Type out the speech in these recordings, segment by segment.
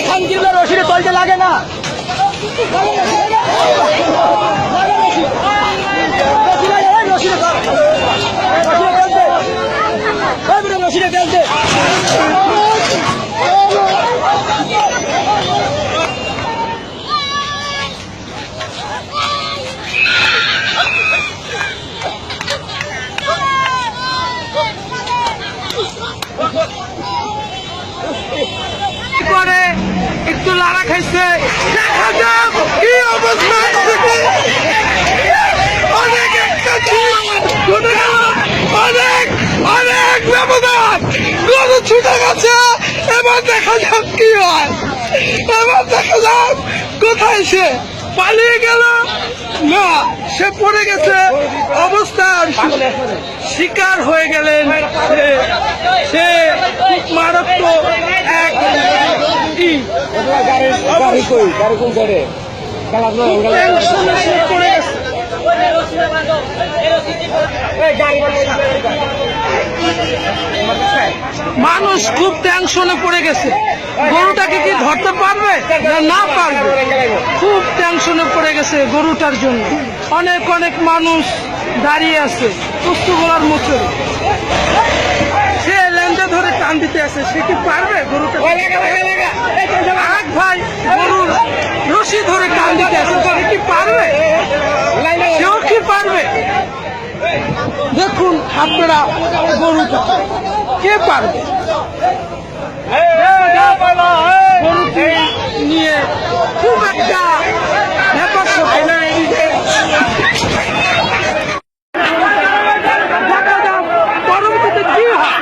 খামকিল্লা রশিদে তলতে লাগে না রশিদে ফেলতে করে একটু লাড়া খাইছে দেখা যাক কি অবস্থা অনেক অনেক ব্যবধান গরু ছুটে গেছে এবার দেখা যাক কি হয় এবার দেখা যাক কোথায় সে পালিয়ে গেল না সে পড়ে গেছে অবস্থার শিকার হয়ে গেলেন সে খুব মারাত্মক এক মানুষ খুব টেনশনে পড়ে গেছে গরুটাকে কি ধরতে পারবে না পারবে খুব টেনশনে পড়ে গেছে গরুটার জন্য অনেক অনেক মানুষ দাঁড়িয়ে আছে কুস্তু গোলার মোচরে সে লেন্দে ধরে টান দিতে আছে সে কি পারবে গরুটা এক ভাই গরুর রশি ধরে টান দিতে আছে সে কি পারবে সেও কি পারবে দেখুন আপনারা গরুটা কে পারবে গরুটি নিয়ে খুব একটা ব্যাপার পরবর্তীতে কি হয়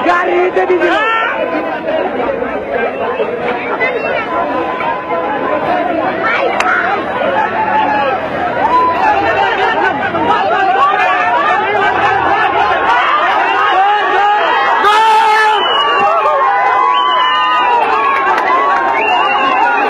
গাড়ি